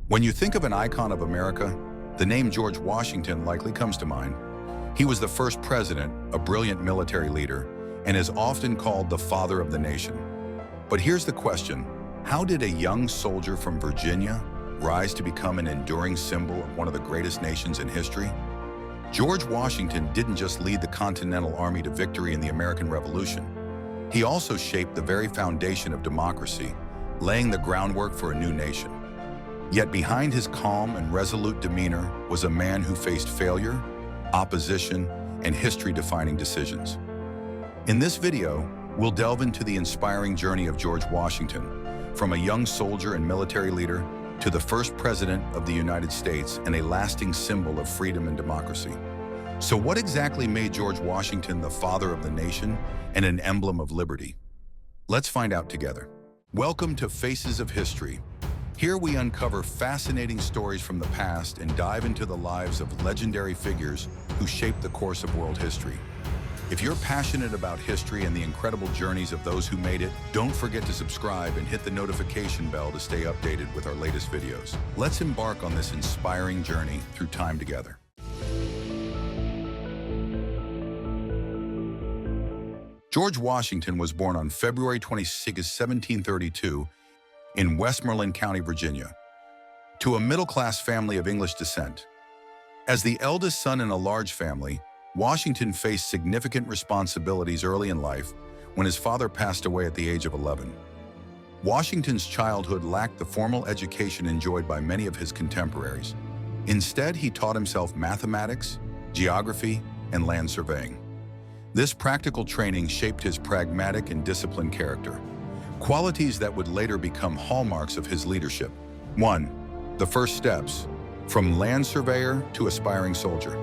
When you think of an icon of America, the name George Washington likely comes to mind. He was the first president, a brilliant military leader, and is often called the father of the nation. But here's the question: how did a young soldier from Virginia rise to become an enduring symbol of one of the greatest nations in history? George Washington didn't just lead the Continental Army to victory in the American Revolution. He also shaped the very foundation of democracy, laying the groundwork for a new nation. Yet behind his calm and resolute demeanor was a man who faced failure, opposition, and history-defining decisions. In this video, we'll delve into the inspiring journey of George Washington, from a young soldier and military leader to the first president of the United States and a lasting symbol of freedom and democracy. So what exactly made George Washington the father of the nation and an emblem of liberty? Let's find out together. Welcome to Faces of History. Here we uncover fascinating stories from the past and dive into the lives of legendary figures who shaped the course of world history. If you're passionate about history and the incredible journeys of those who made it, don't forget to subscribe and hit the notification bell to stay updated with our latest videos. Let's embark on this inspiring journey through time together. George Washington was born on February 26, 1732, in Westmoreland County, Virginia, to a middle-class family of English descent. As the eldest son in a large family, Washington faced significant responsibilities early in life when his father passed away at the age of 11. Washington's childhood lacked the formal education enjoyed by many of his contemporaries. Instead, he taught himself mathematics, geography, and land surveying. This practical training shaped his pragmatic and disciplined character, qualities that would later become hallmarks of his leadership. 1. The first steps, from land surveyor to aspiring soldier.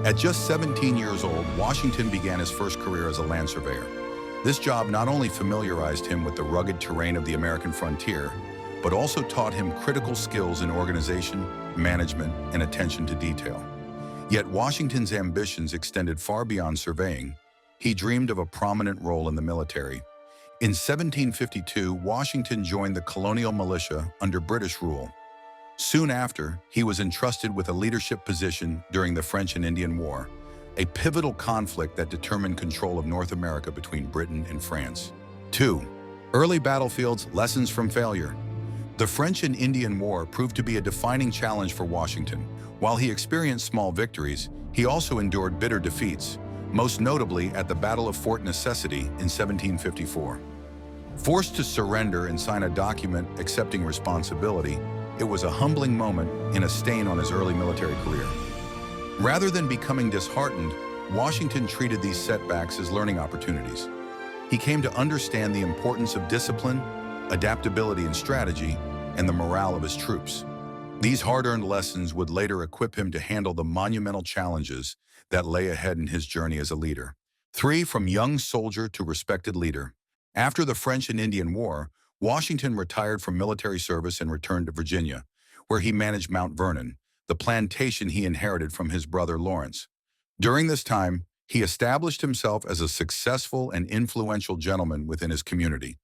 At just 17 years old, Washington began his first career as a land surveyor. This job not only familiarized him with the rugged terrain of the American frontier, but also taught him critical skills in organization, management, and attention to detail. Yet Washington's ambitions extended far beyond surveying. He dreamed of a prominent role in the military. In 1752, Washington joined the colonial militia under British rule. Soon after, he was entrusted with a leadership position during the French and Indian War, a pivotal conflict that determined control of North America between Britain and France. 2. Early battlefields, lessons from failure. The French and Indian War proved to be a defining challenge for Washington. While he experienced small victories, he also endured bitter defeats, most notably at the Battle of Fort Necessity in 1754. Forced to surrender and sign a document accepting responsibility, it was a humbling moment and a stain on his early military career. Rather than becoming disheartened, Washington treated these setbacks as learning opportunities. He came to understand the importance of discipline, adaptability and strategy, and the morale of his troops. These hard-earned lessons would later equip him to handle the monumental challenges that lay ahead in his journey as a leader. 3. From young soldier to respected leader. After the French and Indian War, Washington retired from military service and returned to Virginia, where he managed Mount Vernon, the plantation he inherited from his brother Lawrence. During this time, he established himself as a successful and influential gentleman within his community.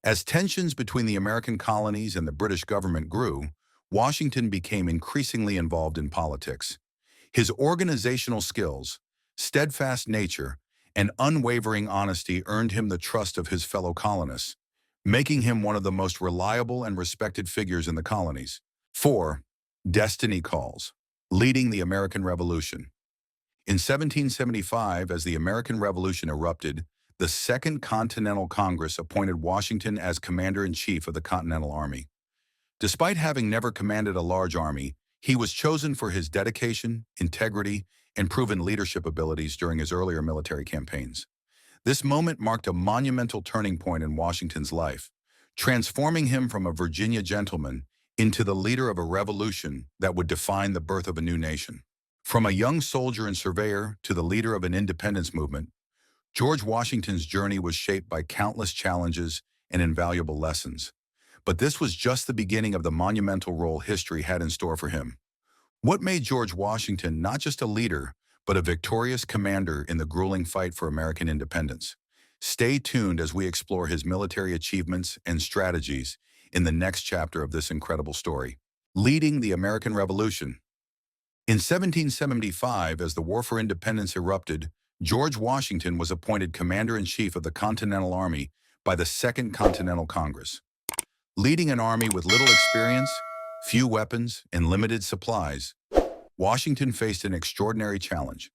As tensions between the American colonies and the British government grew, Washington became increasingly involved in politics. His organizational skills, steadfast nature, and unwavering honesty earned him the trust of his fellow colonists, making him one of the most reliable and respected figures in the colonies. 4. Destiny calls. Leading the American Revolution. In 1775, as the American Revolution erupted, the Second Continental Congress appointed Washington as Commander-in-Chief of the Continental Army. Despite having never commanded a large army, he was chosen for his dedication, integrity, and proven leadership abilities during his earlier military campaigns. This moment marked a monumental turning point in Washington's life, transforming him from a Virginia gentleman into the leader of a revolution that would define the birth of a new nation. From a young soldier and surveyor to the leader of an independence movement, George Washington's journey was shaped by countless challenges and invaluable lessons. But this was just the beginning of the monumental role history had in store for him. What made George Washington not just a leader, but a victorious commander in the grueling fight for American independence? Stay tuned as we explore his military achievements and strategies in the next chapter of this incredible story. Leading the American Revolution. In 1775, as the War for Independence erupted, George Washington was appointed Commander-in-Chief of the Continental Army by the Second Continental Congress. Leading an army with little experience, few weapons, and limited supplies, Washington faced an extraordinary challenge: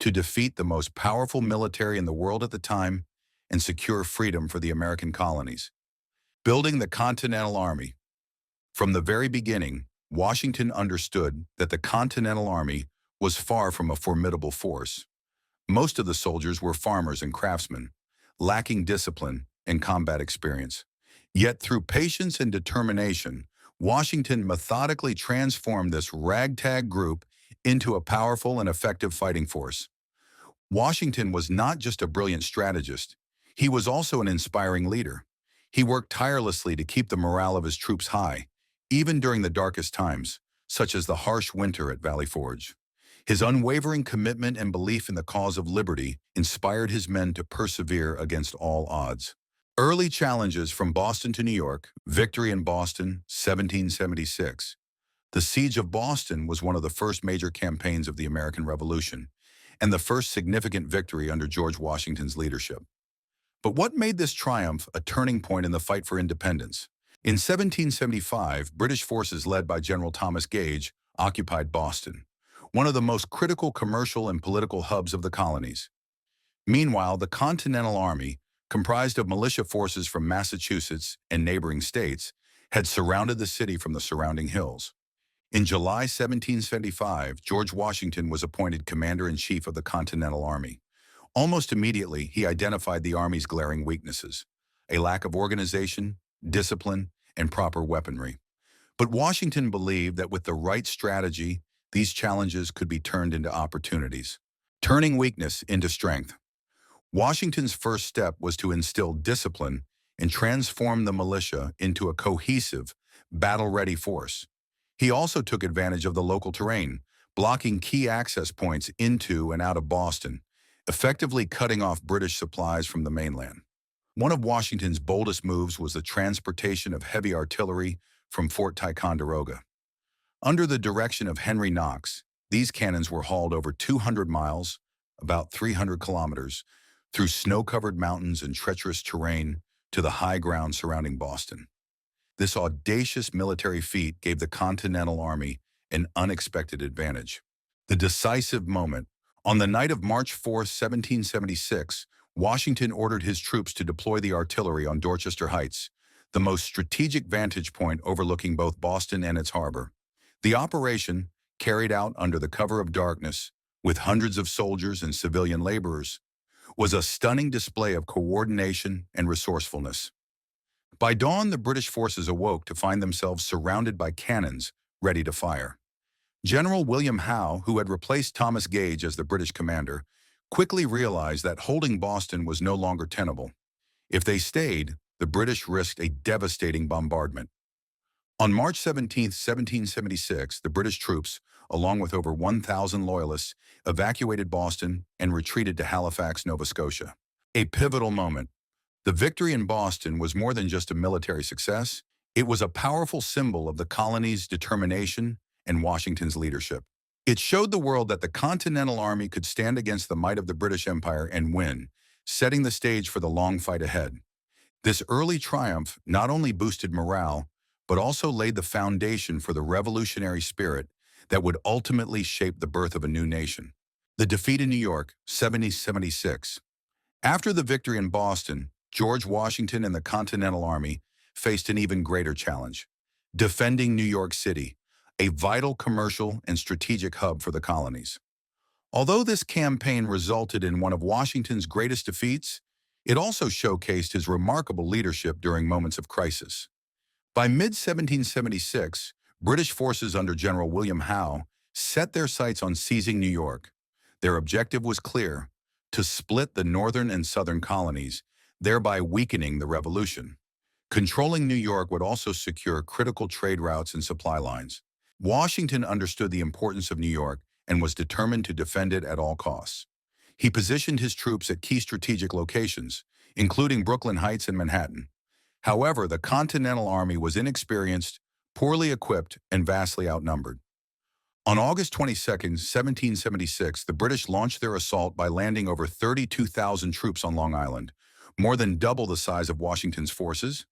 to defeat the most powerful military in the world at the time and secure freedom for the American colonies. Building the Continental Army. From the very beginning, Washington understood that the Continental Army was far from a formidable force. Most of the soldiers were farmers and craftsmen, lacking discipline and combat experience. Yet through patience and determination, Washington methodically transformed this ragtag group into a powerful and effective fighting force. Washington was not just a brilliant strategist, he was also an inspiring leader. He worked tirelessly to keep the morale of his troops high, even during the darkest times, such as the harsh winter at Valley Forge. His unwavering commitment and belief in the cause of liberty inspired his men to persevere against all odds. Early challenges from Boston to New York. Victory in Boston, 1776. The Siege of Boston was one of the first major campaigns of the American Revolution, and the first significant victory under George Washington's leadership. But what made this triumph a turning point in the fight for independence? In 1775, British forces led by General Thomas Gage occupied Boston, one of the most critical commercial and political hubs of the colonies. Meanwhile, the Continental Army, comprised of militia forces from Massachusetts and neighboring states, had surrounded the city from the surrounding hills. In July 1775, George Washington was appointed Commander-in-Chief of the Continental Army. Almost immediately, he identified the Army's glaring weaknesses: a lack of organization, discipline, and proper weaponry. But Washington believed that with the right strategy, these challenges could be turned into opportunities. Turning weakness into strength. Washington's first step was to instill discipline and transform the militia into a cohesive, battle-ready force. He also took advantage of the local terrain, blocking key access points into and out of Boston, effectively cutting off British supplies from the mainland. One of Washington's boldest moves was the transportation of heavy artillery from Fort Ticonderoga. Under the direction of Henry Knox, these cannons were hauled over 200 miles, about 300 kilometers, through snow-covered mountains and treacherous terrain to the high ground surrounding Boston. This audacious military feat gave the Continental Army an unexpected advantage. The decisive moment. On the night of March 4, 1776, Washington ordered his troops to deploy the artillery on Dorchester Heights, the most strategic vantage point overlooking both Boston and its harbor. The operation, carried out under the cover of darkness, with hundreds of soldiers and civilian laborers, was a stunning display of coordination and resourcefulness. By dawn, the British forces awoke to find themselves surrounded by cannons, ready to fire. General William Howe, who had replaced Thomas Gage as the British commander, quickly realized that holding Boston was no longer tenable. If they stayed, the British risked a devastating bombardment. On March 17, 1776, the British troops, along with over 1,000 loyalists, evacuated Boston and retreated to Halifax, Nova Scotia. A pivotal moment. The victory in Boston was more than just a military success. It was a powerful symbol of the colony's determination and Washington's leadership. It showed the world that the Continental Army could stand against the might of the British Empire and win, setting the stage for the long fight ahead. This early triumph not only boosted morale, but also laid the foundation for the revolutionary spirit that would ultimately shape the birth of a new nation. The defeat in New York, 1776. After the victory in Boston, George Washington and the Continental Army faced an even greater challenge: defending New York City, a vital commercial and strategic hub for the colonies. Although this campaign resulted in one of Washington's greatest defeats, it also showcased his remarkable leadership during moments of crisis. By mid-1776, British forces under General William Howe set their sights on seizing New York. Their objective was clear: to split the northern and southern colonies, thereby weakening the revolution. Controlling New York would also secure critical trade routes and supply lines. Washington understood the importance of New York and was determined to defend it at all costs. He positioned his troops at key strategic locations, including Brooklyn Heights and Manhattan. However, the Continental Army was inexperienced, poorly equipped, and vastly outnumbered. On August 22, 1776, the British launched their assault by landing over 32,000 troops on Long Island, more than double the size of Washington's forces.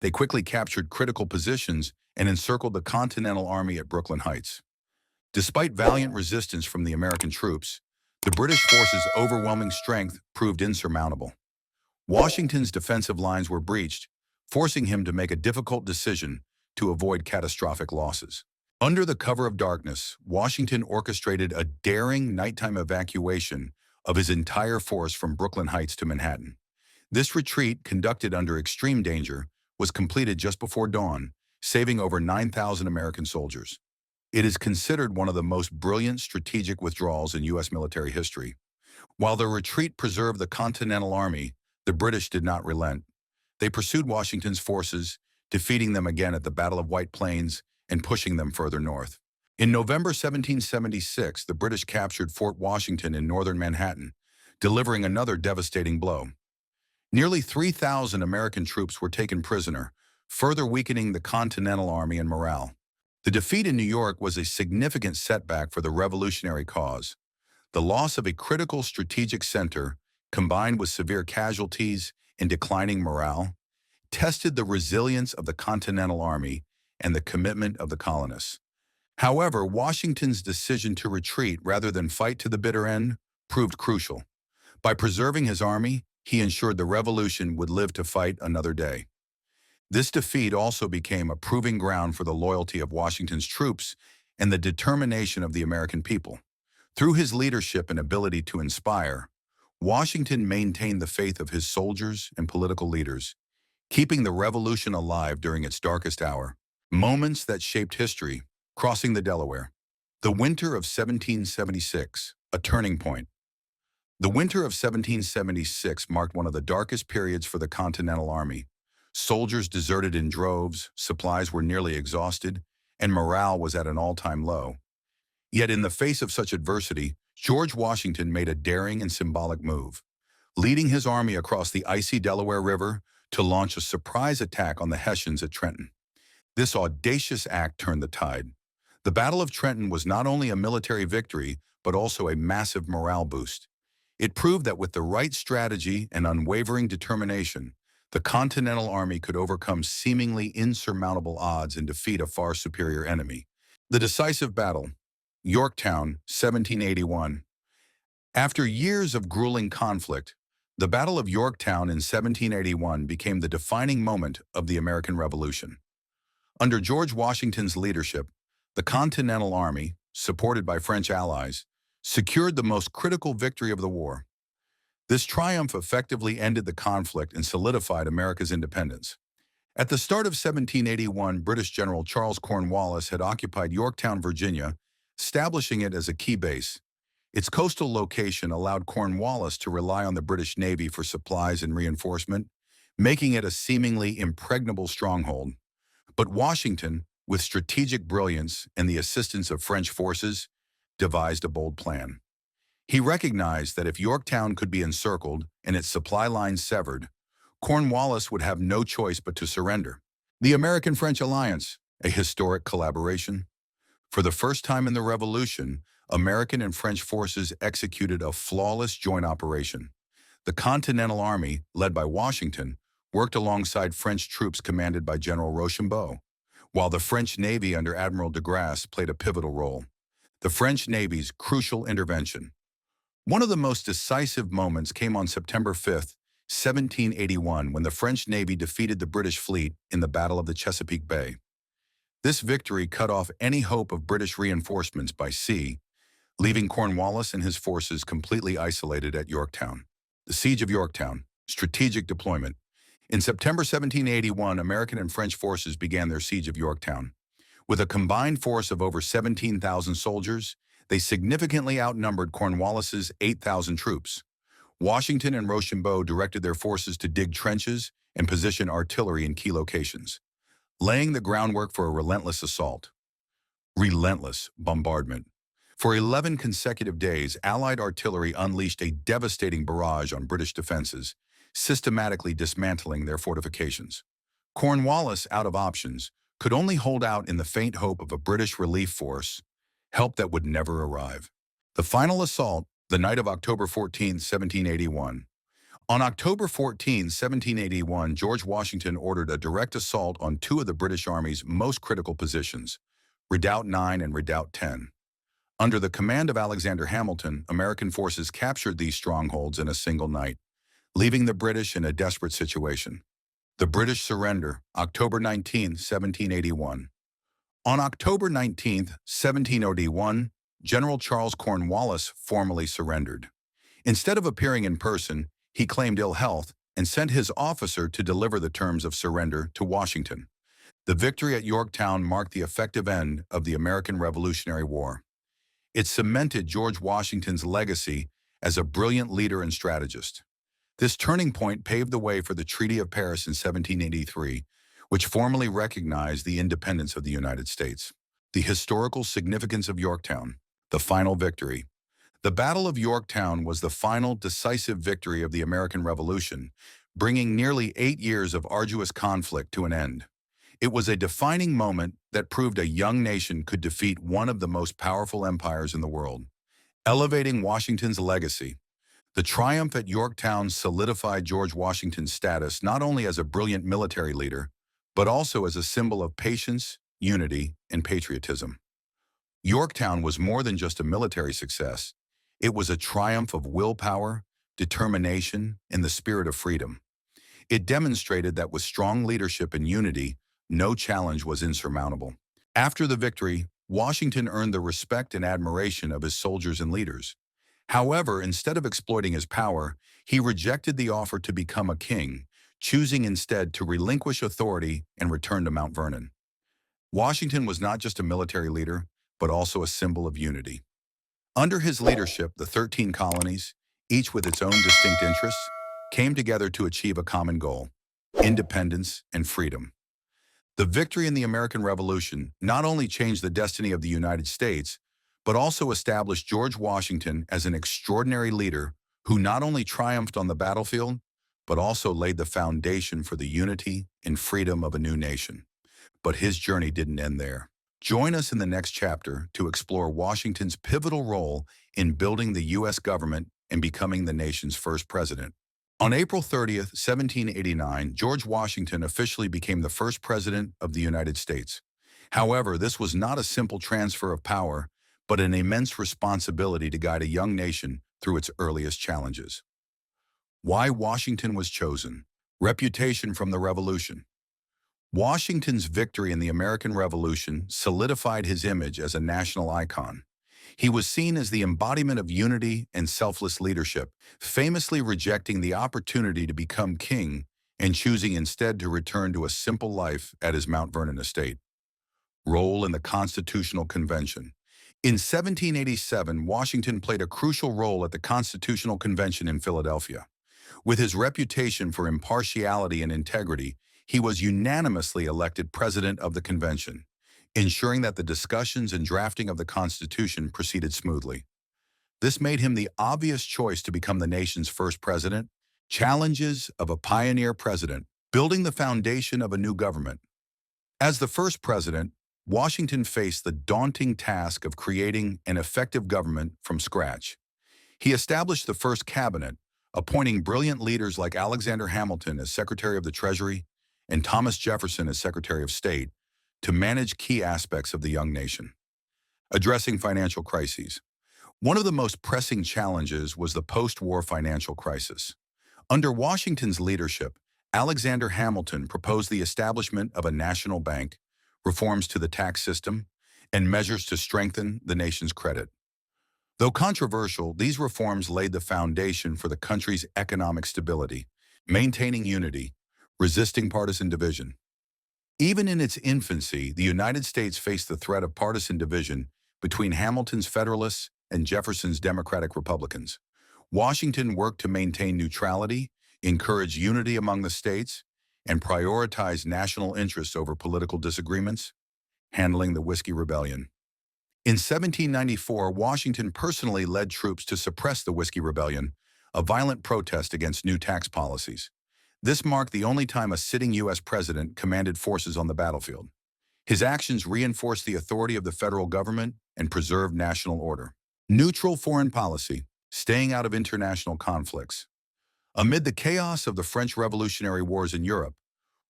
They quickly captured critical positions and encircled the Continental Army at Brooklyn Heights. Despite valiant resistance from the American troops, the British forces' overwhelming strength proved insurmountable. Washington's defensive lines were breached, forcing him to make a difficult decision to avoid catastrophic losses. Under the cover of darkness, Washington orchestrated a daring nighttime evacuation of his entire force from Brooklyn Heights to Manhattan. This retreat, conducted under extreme danger, was completed just before dawn, saving over 9,000 American soldiers. It is considered one of the most brilliant strategic withdrawals in U.S. military history. While the retreat preserved the Continental Army, the British did not relent. They pursued Washington's forces, defeating them again at the Battle of White Plains and pushing them further north. In November 1776, the British captured Fort Washington in northern Manhattan, delivering another devastating blow. Nearly 3,000 American troops were taken prisoner, further weakening the Continental Army and morale. The defeat in New York was a significant setback for the revolutionary cause. The loss of a critical strategic center, combined with severe casualties and declining morale, tested the resilience of the Continental Army and the commitment of the colonists. However, Washington's decision to retreat rather than fight to the bitter end proved crucial. By preserving his army, he ensured the revolution would live to fight another day. This defeat also became a proving ground for the loyalty of Washington's troops and the determination of the American people. Through his leadership and ability to inspire, Washington maintained the faith of his soldiers and political leaders, keeping the revolution alive during its darkest hour. Moments that shaped history: crossing the Delaware. The winter of 1776, a turning point. The winter of 1776 marked one of the darkest periods for the Continental Army. Soldiers deserted in droves, supplies were nearly exhausted, and morale was at an all-time low. Yet in the face of such adversity, George Washington made a daring and symbolic move, leading his army across the icy Delaware River to launch a surprise attack on the Hessians at Trenton. This audacious act turned the tide. The Battle of Trenton was not only a military victory, but also a massive morale boost. It proved that with the right strategy and unwavering determination, the Continental Army could overcome seemingly insurmountable odds and defeat a far superior enemy. The decisive battle, Yorktown, 1781. After years of grueling conflict, the Battle of Yorktown in 1781 became the defining moment of the American Revolution. Under George Washington's leadership, the Continental Army, supported by French allies, secured the most critical victory of the war. This triumph effectively ended the conflict and solidified America's independence. At the start of 1781, British General Charles Cornwallis had occupied Yorktown, Virginia, establishing it as a key base. Its coastal location allowed Cornwallis to rely on the British Navy for supplies and reinforcement, making it a seemingly impregnable stronghold. But Washington, with strategic brilliance and the assistance of French forces, devised a bold plan. He recognized that if Yorktown could be encircled and its supply lines severed, Cornwallis would have no choice but to surrender. The American-French alliance, a historic collaboration. For the first time in the Revolution, American and French forces executed a flawless joint operation. The Continental Army, led by Washington, worked alongside French troops commanded by General Rochambeau, while the French Navy under Admiral de Grasse played a pivotal role. The French Navy's crucial intervention. One of the most decisive moments came on September 5, 1781, when the French Navy defeated the British fleet in the Battle of the Chesapeake Bay. This victory cut off any hope of British reinforcements by sea, leaving Cornwallis and his forces completely isolated at Yorktown. The Siege of Yorktown, strategic deployment. In September 1781, American and French forces began their siege of Yorktown. With a combined force of over 17,000 soldiers, they significantly outnumbered Cornwallis's 8,000 troops. Washington and Rochambeau directed their forces to dig trenches and position artillery in key locations, laying the groundwork for a relentless assault. Relentless bombardment. For 11 consecutive days, Allied artillery unleashed a devastating barrage on British defenses, systematically dismantling their fortifications. Cornwallis, out of options, could only hold out in the faint hope of a British relief force, help that would never arrive. The final assault, the night of October 14, 1781. On October 14, 1781, George Washington ordered a direct assault on two of the British Army's most critical positions, Redoubt 9 and Redoubt 10. Under the command of Alexander Hamilton, American forces captured these strongholds in a single night, leaving the British in a desperate situation. The British surrender, October 19, 1781. On October 19, 1781, General Charles Cornwallis formally surrendered. Instead of appearing in person, he claimed ill health and sent his officer to deliver the terms of surrender to Washington. The victory at Yorktown marked the effective end of the American Revolutionary War. It cemented George Washington's legacy as a brilliant leader and strategist. This turning point paved the way for the Treaty of Paris in 1783, which formally recognized the independence of the United States. The historical significance of Yorktown, the final victory. The Battle of Yorktown was the final decisive victory of the American Revolution, bringing nearly 8 years of arduous conflict to an end. It was a defining moment that proved a young nation could defeat one of the most powerful empires in the world, elevating Washington's legacy. The triumph at Yorktown solidified George Washington's status not only as a brilliant military leader, but also as a symbol of patience, unity, and patriotism. Yorktown was more than just a military success. It was a triumph of willpower, determination, and the spirit of freedom. It demonstrated that with strong leadership and unity, no challenge was insurmountable. After the victory, Washington earned the respect and admiration of his soldiers and leaders. However, instead of exploiting his power, he rejected the offer to become a king, choosing instead to relinquish authority and return to Mount Vernon. Washington was not just a military leader, but also a symbol of unity. Under his leadership, the 13 colonies, each with its own distinct interests, came together to achieve a common goal: independence and freedom. The victory in the American Revolution not only changed the destiny of the United States, but also established George Washington as an extraordinary leader who not only triumphed on the battlefield, but also laid the foundation for the unity and freedom of a new nation. But his journey didn't end there. Join us in the next chapter to explore Washington's pivotal role in building the U.S. government and becoming the nation's first president. On April 30th, 1789, George Washington officially became the first president of the United States. However, this was not a simple transfer of power, but an immense responsibility to guide a young nation through its earliest challenges. Why Washington was chosen. Reputation from the Revolution. Washington's victory in the American Revolution solidified his image as a national icon. He was seen as the embodiment of unity and selfless leadership, famously rejecting the opportunity to become king and choosing instead to return to a simple life at his Mount Vernon estate. Role in the Constitutional Convention. In 1787, Washington played a crucial role at the Constitutional Convention in Philadelphia. With his reputation for impartiality and integrity, he was unanimously elected president of the convention, ensuring that the discussions and drafting of the Constitution proceeded smoothly. This made him the obvious choice to become the nation's first president. Challenges of a pioneer president, building the foundation of a new government. As the first president, Washington faced the daunting task of creating an effective government from scratch. He established the first cabinet, appointing brilliant leaders like Alexander Hamilton as Secretary of the Treasury and Thomas Jefferson as Secretary of State to manage key aspects of the young nation. Addressing financial crises. One of the most pressing challenges was the post-war financial crisis. Under Washington's leadership, Alexander Hamilton proposed the establishment of a national bank, reforms to the tax system, and measures to strengthen the nation's credit. Though controversial, these reforms laid the foundation for the country's economic stability, maintaining unity, resisting partisan division. Even in its infancy, the United States faced the threat of partisan division between Hamilton's Federalists and Jefferson's Democratic Republicans. Washington worked to maintain neutrality, encourage unity among the states, and prioritize national interests over political disagreements, handling the Whiskey Rebellion. In 1794, Washington personally led troops to suppress the Whiskey Rebellion, a violent protest against new tax policies. This marked the only time a sitting U.S. president commanded forces on the battlefield. His actions reinforced the authority of the federal government and preserved national order. Neutral foreign policy, staying out of international conflicts. Amid the chaos of the French Revolutionary Wars in Europe,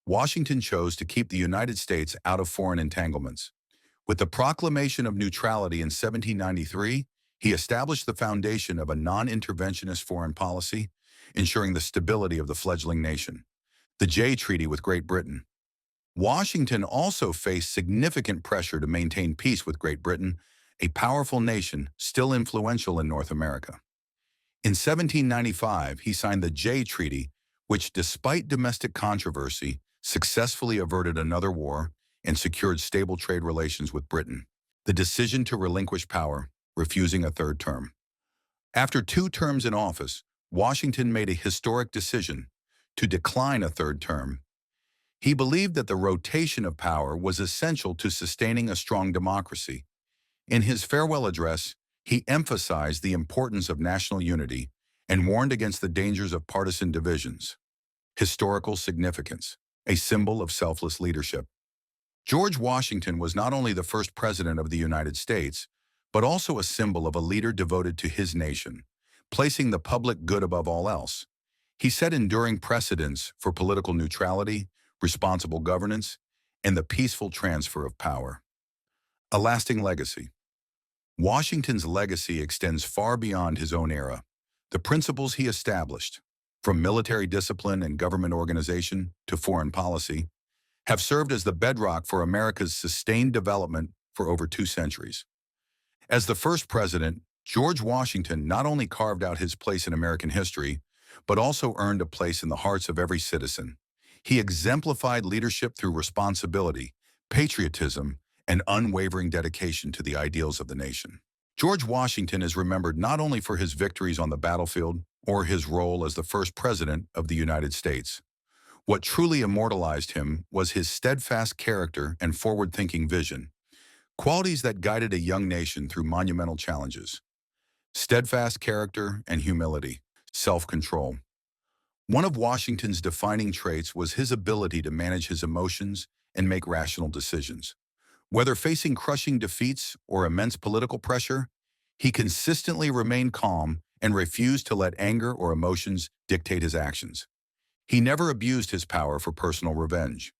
Washington chose to keep the United States out of foreign entanglements. With the proclamation of neutrality in 1793, he established the foundation of a non-interventionist foreign policy, ensuring the stability of the fledgling nation. The Jay Treaty with Great Britain. Washington also faced significant pressure to maintain peace with Great Britain, a powerful nation still influential in North America. In 1795, he signed the Jay Treaty, which, despite domestic controversy, successfully averted another war and secured stable trade relations with Britain. The decision to relinquish power, refusing a third term. After 2 terms in office, Washington made a historic decision to decline a third term. He believed that the rotation of power was essential to sustaining a strong democracy. In his farewell address, he emphasized the importance of national unity and warned against the dangers of partisan divisions. Historical significance, a symbol of selfless leadership. George Washington was not only the first president of the United States, but also a symbol of a leader devoted to his nation, placing the public good above all else. He set enduring precedents for political neutrality, responsible governance, and the peaceful transfer of power. A lasting legacy. Washington's legacy extends far beyond his own era. The principles he established, from military discipline and government organization to foreign policy, have served as the bedrock for America's sustained development for over 2 centuries. As the first president, George Washington not only carved out his place in American history, but also earned a place in the hearts of every citizen. He exemplified leadership through responsibility, patriotism, and unwavering dedication to the ideals of the nation. George Washington is remembered not only for his victories on the battlefield or his role as the first president of the United States. What truly immortalized him was his steadfast character and forward-thinking vision, qualities that guided a young nation through monumental challenges. Steadfast character and humility, self-control. One of Washington's defining traits was his ability to manage his emotions and make rational decisions. Whether facing crushing defeats or immense political pressure, he consistently remained calm and refused to let anger or emotions dictate his actions. He never abused his power for personal revenge.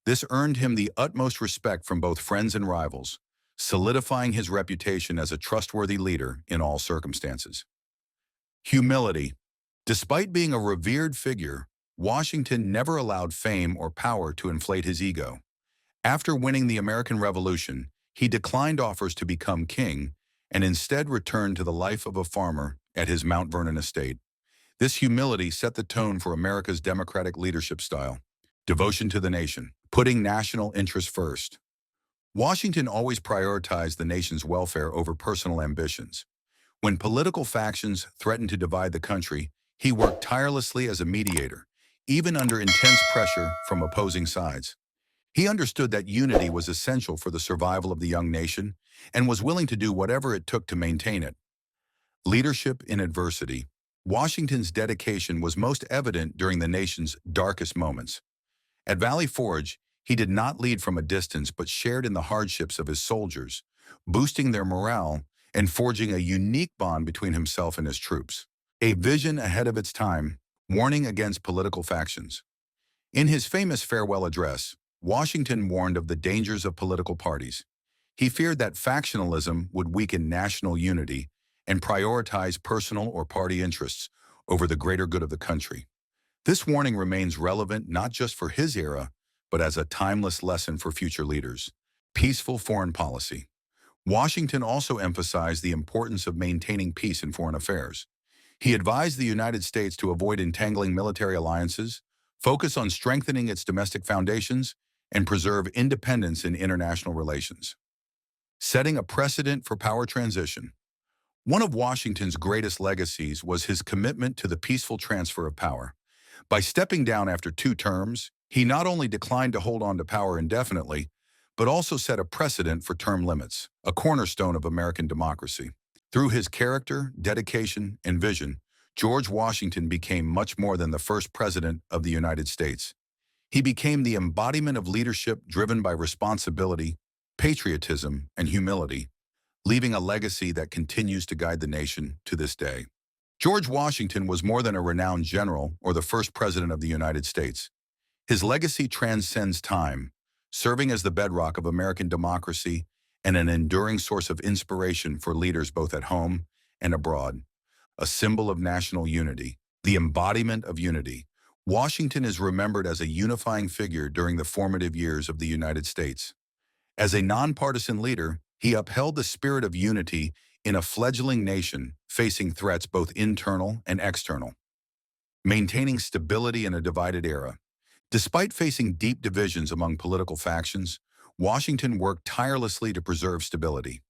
This earned him the utmost respect from both friends and rivals, solidifying his reputation as a trustworthy leader in all circumstances. Humility. Despite being a revered figure, Washington never allowed fame or power to inflate his ego. After winning the American Revolution, he declined offers to become king and instead returned to the life of a farmer at his Mount Vernon estate. This humility set the tone for America's democratic leadership style. Devotion to the nation, putting national interests first. Washington always prioritized the nation's welfare over personal ambitions. When political factions threatened to divide the country, he worked tirelessly as a mediator, even under intense pressure from opposing sides. He understood that unity was essential for the survival of the young nation and was willing to do whatever it took to maintain it. Leadership in adversity. Washington's dedication was most evident during the nation's darkest moments. At Valley Forge, he did not lead from a distance but shared in the hardships of his soldiers, boosting their morale and forging a unique bond between himself and his troops. A vision ahead of its time, warning against political factions. In his famous farewell address, Washington warned of the dangers of political parties. He feared that factionalism would weaken national unity and prioritize personal or party interests over the greater good of the country. This warning remains relevant not just for his era, but as a timeless lesson for future leaders. Peaceful foreign policy. Washington also emphasized the importance of maintaining peace in foreign affairs. He advised the United States to avoid entangling military alliances, focus on strengthening its domestic foundations, and preserve independence in international relations. Setting a precedent for power transition. One of Washington's greatest legacies was his commitment to the peaceful transfer of power. By stepping down after 2 terms, he not only declined to hold on to power indefinitely, but also set a precedent for term limits, a cornerstone of American democracy. Through his character, dedication, and vision, George Washington became much more than the first president of the United States. He became the embodiment of leadership driven by responsibility, patriotism, and humility, leaving a legacy that continues to guide the nation to this day. George Washington was more than a renowned general or the first president of the United States. His legacy transcends time, serving as the bedrock of American democracy and an enduring source of inspiration for leaders both at home and abroad. A symbol of national unity, the embodiment of unity, Washington is remembered as a unifying figure during the formative years of the United States. As a nonpartisan leader, he upheld the spirit of unity in a fledgling nation facing threats both internal and external, maintaining stability in a divided era. Despite facing deep divisions among political factions, Washington worked tirelessly to preserve stability.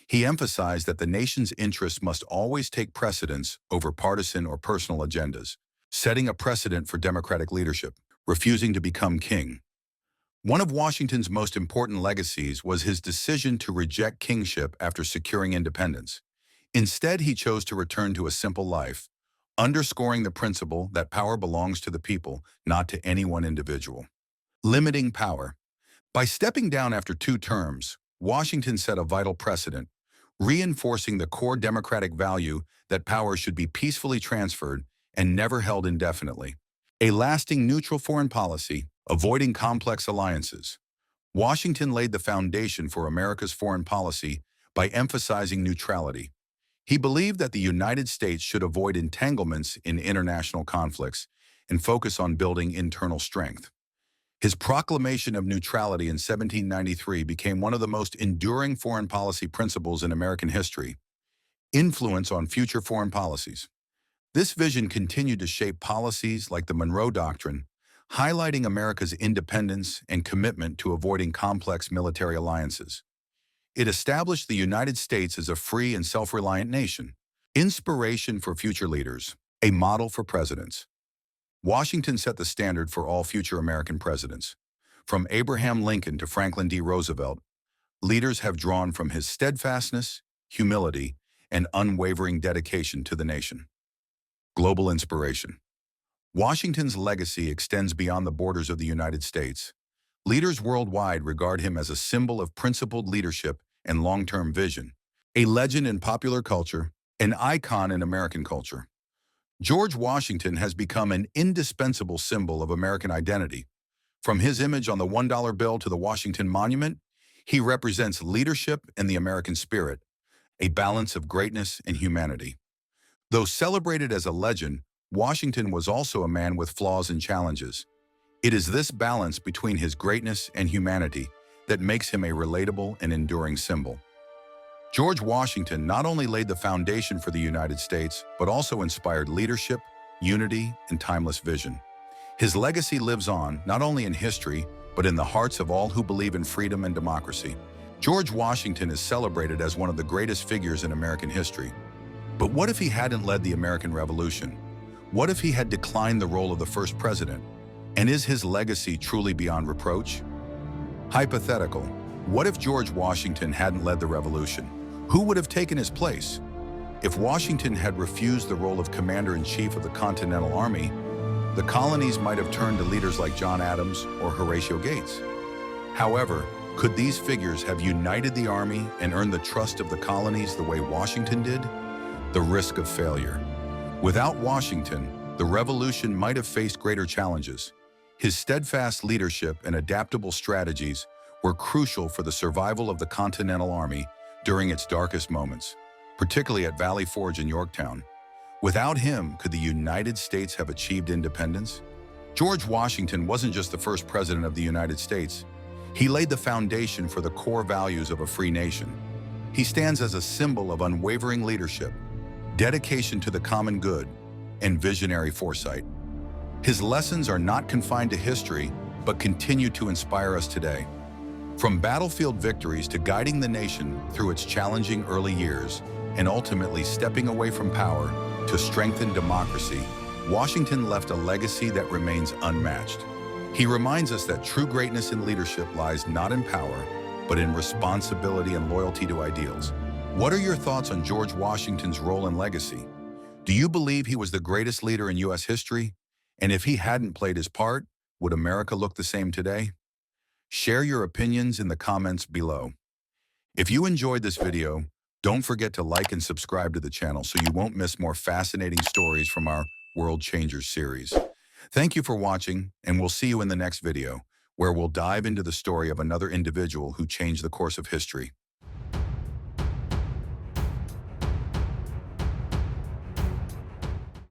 He emphasized that the nation's interests must always take precedence over partisan or personal agendas, setting a precedent for democratic leadership, refusing to become king. One of Washington's most important legacies was his decision to reject kingship after securing independence. Instead, he chose to return to a simple life, underscoring the principle that power belongs to the people, not to any one individual. Limiting power. By stepping down after 2 terms, Washington set a vital precedent, reinforcing the core democratic value that power should be peacefully transferred and never held indefinitely. A lasting neutral foreign policy, avoiding complex alliances. Washington laid the foundation for America's foreign policy by emphasizing neutrality. He believed that the United States should avoid entanglements in international conflicts and focus on building internal strength. His proclamation of neutrality in 1793 became one of the most enduring foreign policy principles in American history. Influence on future foreign policies. This vision continued to shape policies like the Monroe Doctrine, highlighting America's independence and commitment to avoiding complex military alliances. It established the United States as a free and self-reliant nation. Inspiration for future leaders, a model for presidents. Washington set the standard for all future American presidents. From Abraham Lincoln to Franklin D. Roosevelt, leaders have drawn from his steadfastness, humility, and unwavering dedication to the nation. Global inspiration. Washington's legacy extends beyond the borders of the United States. Leaders worldwide regard him as a symbol of principled leadership and long-term vision, a legend in popular culture, an icon in American culture. George Washington has become an indispensable symbol of American identity. From his image on the $1 bill to the Washington Monument, he represents leadership and the American spirit, a balance of greatness and humanity. Though celebrated as a legend, Washington was also a man with flaws and challenges. It is this balance between his greatness and humanity that makes him a relatable and enduring symbol. George Washington not only laid the foundation for the United States, but also inspired leadership, unity, and timeless vision. His legacy lives on, not only in history, but in the hearts of all who believe in freedom and democracy. George Washington is celebrated as one of the greatest figures in American history. But what if he hadn't led the American Revolution? What if he had declined the role of the first president? And is his legacy truly beyond reproach? Hypothetical. What if George Washington hadn't led the revolution? Who would have taken his place? If Washington had refused the role of commander-in-chief of the Continental Army, the colonies might have turned to leaders like John Adams or Horatio Gates. However, could these figures have united the army and earned the trust of the colonies the way Washington did? The risk of failure. Without Washington, the revolution might have faced greater challenges. His steadfast leadership and adaptable strategies were crucial for the survival of the Continental Army during its darkest moments, particularly at Valley Forge in Yorktown. Without him, could the United States have achieved independence? George Washington wasn't just the first president of the United States. He laid the foundation for the core values of a free nation. He stands as a symbol of unwavering leadership, dedication to the common good, and visionary foresight. His lessons are not confined to history, but continue to inspire us today. From battlefield victories to guiding the nation through its challenging early years, and ultimately stepping away from power to strengthen democracy, Washington left a legacy that remains unmatched. He reminds us that true greatness in leadership lies not in power, but in responsibility and loyalty to ideals. What are your thoughts on George Washington's role and legacy? Do you believe he was the greatest leader in U.S. history? And if he hadn't played his part, Would America look the same today? Share your opinions in the comments below. If you enjoyed this video, don't forget to like and subscribe to the channel so you won't miss more fascinating stories from our World Changers series. Thank you for watching, and we'll see you in the next video, where we'll dive into the story of another individual who changed the course of history.